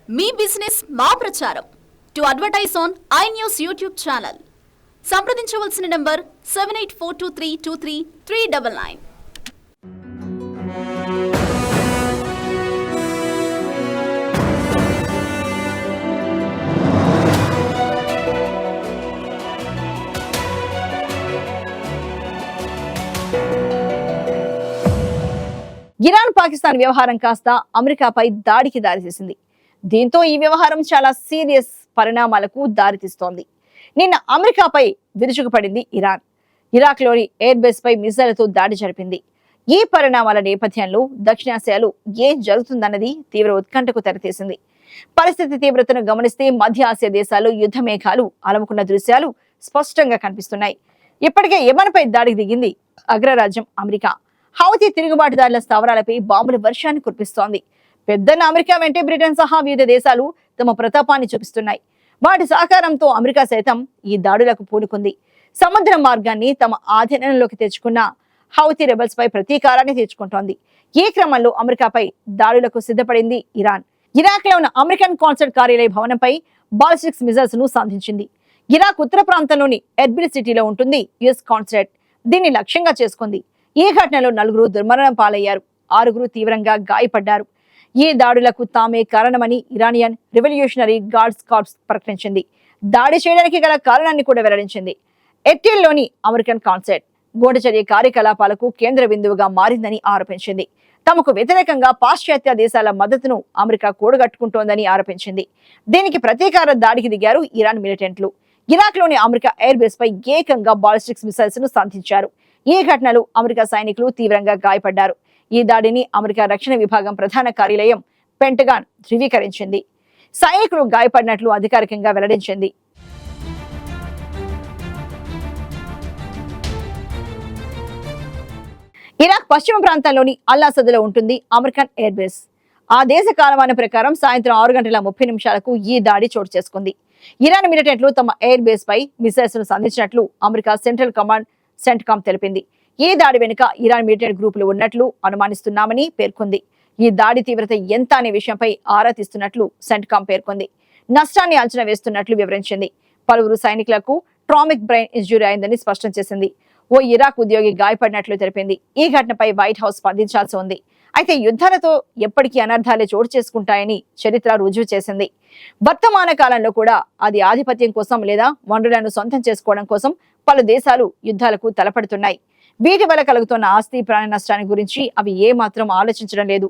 మీ business మా ప్రచారం. To advertise on iNews YouTube channel సంప్రదించవలసిన నంబర్ 7842323399. ఇరాన్ పాకిస్తాన్ వ్యవహారం కాస్త అమెరికాపై దాడికి దారితీసింది. దీంతో ఈ వ్యవహారం చాలా సీరియస్ పరిణామాలకు దారితీస్తోంది. నిన్న అమెరికాపై విరుచుకుపడింది ఇరాన్. ఇరాక్లోని ఎయిర్ బేస్ పై మిసైళ్లతో దాడి జరిపింది. ఈ పరిణామాల నేపథ్యంలో దక్షిణాసియాలో ఏం జరుగుతుందన్నది తీవ్ర ఉత్కంఠకు తెరతీసింది. పరిస్థితి తీవ్రతను గమనిస్తే మధ్య ఆసియా దేశాల్లో యుద్ధ మేఘాలు అలముకున్న దృశ్యాలు స్పష్టంగా కనిపిస్తున్నాయి. ఇప్పటికే యెమెన్పై దాడికి దిగింది అగ్రరాజ్యం అమెరికా. హౌతీ తిరుగుబాటుదారుల స్థావరాలపై బాంబుల వర్షాన్ని కురిపిస్తోంది. పెద్దన్న అమెరికా వెంటే బ్రిటన్ సహా వివిధ దేశాలు తమ ప్రతాపాన్ని చూపిస్తున్నాయి. వాటి సహకారంతో అమెరికా సైతం ఈ దాడులకు పూనుకుంది. సముద్ర మార్గాన్ని తమ ఆధీనంలోకి తెచ్చుకున్న హౌతీ రెబల్స్ పై ప్రతీకారాన్ని తీర్చుకుంటోంది. ఈ క్రమంలో అమెరికాపై దాడులకు సిద్ధపడింది ఇరాన్. ఇరాక్ లో ఉన్న అమెరికన్ కాన్సులేట్ కార్యాలయ భవనంపై బాలిస్టిక్స్ మిజైల్స్ ను సాధించింది. ఇరాక్ ఉత్తర ప్రాంతంలోని ఎర్బిల్ సిటీలో ఉంటుంది యుఎస్ కాన్సులేట్. దీన్ని లక్ష్యంగా చేసుకుంది. ఈ ఘటనలో 4 దుర్మరణం పాలయ్యారు, 6 తీవ్రంగా గాయపడ్డారు. ఈ దాడులకు తామే కారణమని ఇరానియన్ రెవల్యూషనరీ గార్డ్స్ కార్ప్స్ ప్రకటించింది. దాడి చేయడానికి గల కారణాన్ని కూడా వెల్లడించింది. ఎర్బిల్లోని అమెరికన్ కాన్సులేట్ గూఢచర్య కార్యకలాపాలకు కేంద్ర బిందువుగా మారిందని ఆరోపించింది. తమకు వ్యతిరేకంగా పాశ్చాత్య దేశాల మద్దతును అమెరికా కూడగట్టుకుంటోందని ఆరోపించింది. దీనికి ప్రతీకార దాడికి దిగారు ఇరాన్ మిలిటెంట్లు. ఇరాక్ లోని అమెరికా ఎయిర్ బేస్ పై ఏకంగా బాలిస్టిక్స్ మిసైల్స్ ను సాధించారు. ఈ ఘటనలో అమెరికా సైనికులు తీవ్రంగా గాయపడ్డారు. ఈ దాడిని అమెరికా రక్షణ విభాగం ప్రధాన కార్యాలయం పెంటగాన్ ధృవీకరించింది. సైనికులు గాయపడినట్లు అధికారికంగా వెల్లడించింది. ఇరాక్ పశ్చిమ ప్రాంతంలోని అల్లాసద్లో ఉంటుంది అమెరికన్ ఎయిర్ బేస్. ఆ దేశ కాలమాన ప్రకారం సాయంత్రం 6:30 ఈ దాడి చోటు చేసుకుంది. ఇరాన్ మిలిటెంట్లు తమ ఎయిర్ బేస్ పై మిసైల్స్ ను సంధించినట్లు అమెరికా సెంట్రల్ కమాండ్ సెంట్కామ్ తెలిపింది. ఈ దాడి వెనుక ఇరాన్ మిలిటెంట్ గ్రూపులు ఉన్నట్లు అనుమానిస్తున్నామని పేర్కొంది. ఈ దాడి తీవ్రత ఎంత అనే విషయంపై ఆరా తీస్తున్నట్లు సెంట్కామ్ పేర్కొంది. నష్టాన్ని అంచనా వేస్తున్నట్లు వివరించింది. పలువురు సైనికులకు ట్రామిక్ బ్రెయిన్ ఇంజురీ అయిందని స్పష్టం చేసింది. ఓ ఇరాక్ ఉద్యోగి గాయపడినట్లు తెలిపింది. ఈ ఘటనపై వైట్ హౌస్ స్పందించాల్సి ఉంది. అయితే యుద్ధాలతో ఎప్పటికీ అనర్థాలే చోటు చేసుకుంటాయని చరిత్ర రుజువు చేసింది. వర్తమాన కాలంలో కూడా అది ఆధిపత్యం కోసం లేదా వనరులను సొంతం చేసుకోవడం కోసం పలు దేశాలు యుద్ధాలకు తలపడుతున్నాయి. వీటి వల్ల కలుగుతున్న ఆస్తి ప్రాణ నష్టాన్ని గురించి అవి ఏమాత్రం ఆలోచించడం లేదు.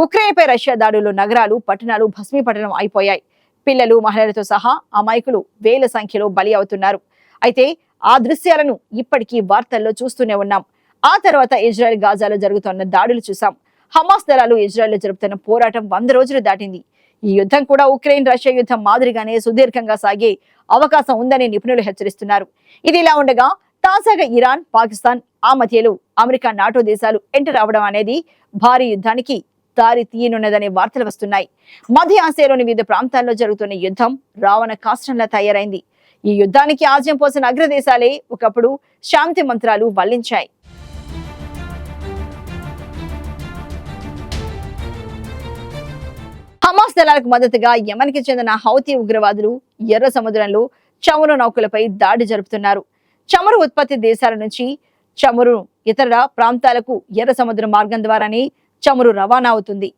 ఉక్రెయిన్ పై రష్యా దాడులు నగరాలు పట్టణాలు భస్మీపట్టణం అయిపోయాయి. పిల్లలు మహిళలతో సహా అమాయకులు వేల సంఖ్యలో బలి అవుతున్నారు. అయితే ఆ దృశ్యాలను ఇప్పటికీ వార్తల్లో చూస్తూనే ఉన్నాం. ఆ తర్వాత ఇజ్రాయెల్ గాజాలో జరుగుతున్న దాడులు చూసాం. హమాస్ దళాలు ఇజ్రాయెల్లో జరుపుతున్న పోరాటం 100 రోజులు దాటింది. ఈ యుద్ధం కూడా ఉక్రెయిన్ రష్యా యుద్ధం మాదిరిగానే సుదీర్ఘంగా సాగే అవకాశం ఉందని నిపుణులు హెచ్చరిస్తున్నారు. ఇది ఇలా ఉండగా తాజాగా ఇరాన్ పాకిస్తాన్ ఆ మధ్యలో అమెరికా నాటో దేశాలు ఎంటర్ అవడం అనేది భారీ యుద్ధానికి దారి తీయనున్నదనే వార్తలు వస్తున్నాయి. మధ్య ఆసియాలోని వివిధ ప్రాంతాల్లో జరుగుతున్న యుద్ధం రావణ కాష్టంలా తయారైంది. ఈ యుద్ధానికి ఆజ్యం పోసిన అగ్రదేశాలే ఒకప్పుడు శాంతి మంత్రాలు వల్లించాయి. హమాస్ దళాలకు మద్దతుగా యెమెన్కి చెందిన హౌతీ ఉగ్రవాదులు ఎర్ర సముద్రంలో చమురు నౌకలపై దాడి జరుపుతున్నారు. చమురు ఉత్పత్తి దేశాల నుంచి చమురు ఇతర ప్రాంతాలకు ఎర్ర సముద్ర మార్గం ద్వారానే చమురు రవాణా అవుతుంది.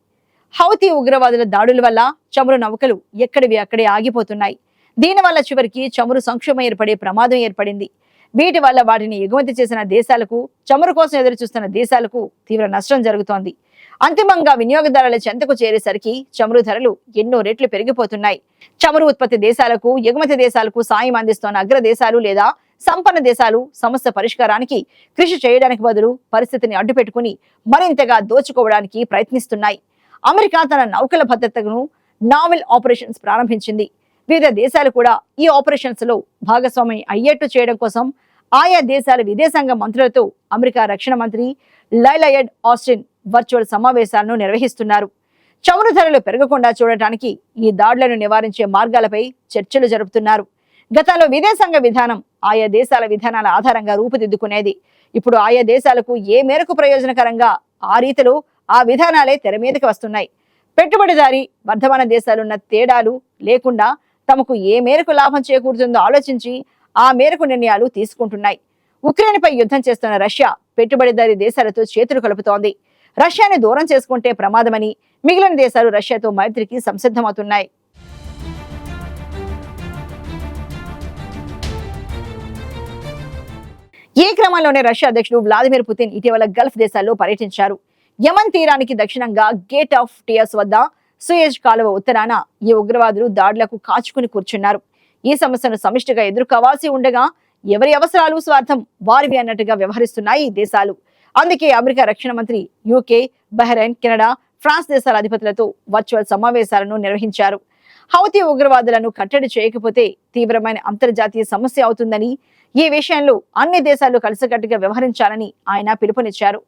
హౌతీ ఉగ్రవాదుల దాడుల వల్ల చమురు నౌకలు ఎక్కడివి అక్కడే ఆగిపోతున్నాయి. దీనివల్ల చివరికి చమురు సంక్షోభం ఏర్పడే ప్రమాదం ఏర్పడింది. వీటి వల్ల వాటిని ఎగుమతి చేసిన దేశాలకు చమురు కోసం ఎదురు చూస్తున్న దేశాలకు తీవ్ర నష్టం జరుగుతోంది. అంతిమంగా వినియోగదారుల చెంతకు చేరేసరికి చమురు ధరలు ఎన్నో రెట్లు పెరిగిపోతున్నాయి. చమురు ఉత్పత్తి దేశాలకు ఎగుమతి దేశాలకు సాయం అందిస్తున్న అగ్ర దేశాలు లేదా సంపన్న దేశాలు సమస్య పరిష్కారానికి కృషి చేయడానికి బదులు పరిస్థితిని అడ్డుపెట్టుకుని మరింతగా దోచుకోవడానికి ప్రయత్నిస్తున్నాయి. అమెరికా తన నౌకల భద్రతను నావల్ ఆపరేషన్స్ ప్రారంభించింది. వివిధ దేశాలు కూడా ఈ ఆపరేషన్స్ లో భాగస్వామి అయ్యేట్టు చేయడం కోసం ఆయా దేశాల విదేశాంగ మంత్రులతో అమెరికా రక్షణ మంత్రి లైలయడ్ ఆస్టిన్ వర్చువల్ సమావేశాలను నిర్వహిస్తున్నారు. చమురు ధరలు పెరగకుండా చూడటానికి ఈ దాడులను నివారించే మార్గాలపై చర్చలు జరుపుతున్నారు. గతంలో విదేశాంగ విధానం ఆయా దేశాల విధానాల ఆధారంగా రూపుదిద్దుకునేది. ఇప్పుడు ఆయా దేశాలకు ఏ మేరకు ప్రయోజనకరంగా ఆ రీతిలో ఆ విధానాలే తెర మీదకి వస్తున్నాయి. పెట్టుబడిదారి వర్ధమాన దేశాలున్న తేడాలు లేకుండా తమకు ఏ మేరకు లాభం చేకూరుతుందో ఆలోచించి ఆ మేరకు నిర్ణయాలు తీసుకుంటున్నాయి. ఉక్రెయిన్పై యుద్ధం చేస్తున్న రష్యా పెట్టుబడిదారీ దేశాలతో చేతులు కలుపుతోంది. రష్యాని దూరం చేసుకుంటే ప్రమాదమని మిగిలిన దేశాలు రష్యాతో మైత్రికి సంసిద్ధమవుతున్నాయి. ఈ క్రమంలోనే రష్యా అధ్యక్షుడు వ్లాదిమిర్ పుతిన్ ఇటీవల గల్ఫ్ దేశాల్లో పర్యటించారు. యమన్ తీరానికి దక్షిణంగా గేట్ ఆఫ్ టియర్స్ వద్ద సూయజ్ కాలువ ఉత్తరాన ఈ ఉగ్రవాదులు దాడులకు కాచుకుని కూర్చున్నారు. ఈ సమస్యను సమిష్టిగా ఎదుర్కోవాల్సి ఉండగా ఎవరి అవసరాలు స్వార్థం వారివి అన్నట్టుగా వ్యవహరిస్తున్నాయి ఈ దేశాలు. అందుకే అమెరికా రక్షణ మంత్రి యూకే, బహ్రెయిన్, కెనడా, ఫ్రాన్స్ దేశాల అధిపతులతో వర్చువల్ సమావేశాలను నిర్వహించారు. హౌతీ ఉగ్రవాదులను కట్టడి చేయకపోతే తీవ్రమైన అంతర్జాతీయ సమస్య అవుతుందని, ఈ విషయంలో అన్ని దేశాలు కలిసికట్టుగా వ్యవహరించాలని ఆయన పిలుపునిచ్చారు.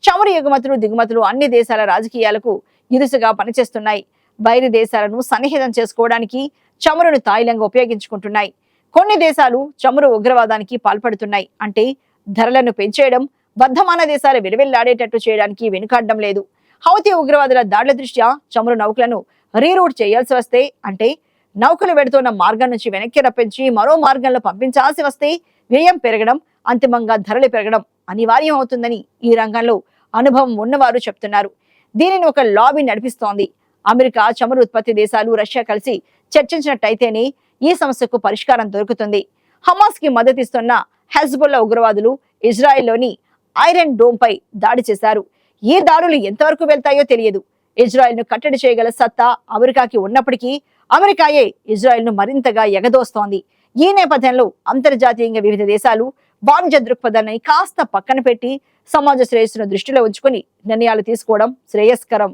చమురు ఎగుమతులు దిగుమతులు అన్ని దేశాల రాజకీయాలకు ఇరుసుగా పనిచేస్తున్నాయి. బయలు దేశాలను సన్నిహితం చేసుకోవడానికి చమురును తాయిలంగా ఉపయోగించుకుంటున్నాయి. కొన్ని దేశాలు చమురు ఉగ్రవాదానికి పాల్పడుతున్నాయి. అంటే ధరలను పెంచేయడం, వర్ధమాన దేశాలు విలువెల్లాడేటట్టు చేయడానికి వెనుకాడడం లేదు. హౌతీ ఉగ్రవాదుల దాడుల దృష్ట్యా చమురు నౌకలను రీరూట్ చేయాల్సి వస్తే, అంటే నౌకలు వెడుతున్న మార్గం నుంచి వెనక్కి రప్పించి మరో మార్గంలో పంపించాల్సి వస్తే వ్యయం పెరగడం, అంతిమంగా ధరలు పెరగడం అనివార్యం అవుతుందని ఈ రంగంలో అనుభవం ఉన్నవారు చెప్తున్నారు. దీనిని ఒక లాబీ నడిపిస్తోంది. అమెరికా, చమురు ఉత్పత్తి దేశాలు, రష్యా కలిసి చర్చించినట్టయితేనే ఈ సమస్యకు పరిష్కారం దొరుకుతుంది. హమాస్ కి మద్దతిస్తున్న హెజ్బుల్లా ఉగ్రవాదులు ఇజ్రాయెల్లోని ఐరన్ డోమ్ పై దాడి చేశారు. ఈ దాడులు ఎంతవరకు వెళ్తాయో తెలియదు. ఇజ్రాయెల్ ను కట్టడి చేయగల సత్తా అమెరికాకి ఉన్నప్పటికీ అమెరికాయే ఇజ్రాయెల్ ను మరింతగా ఎగదోస్తోంది. ఈ నేపథ్యంలో అంతర్జాతీయంగా వివిధ దేశాలు వాణిజ్య దృక్పథాన్ని కాస్త పక్కన పెట్టి సమాజ శ్రేయస్సును దృష్టిలో ఉంచుకుని నిర్ణయాలు తీసుకోవడం శ్రేయస్కరం.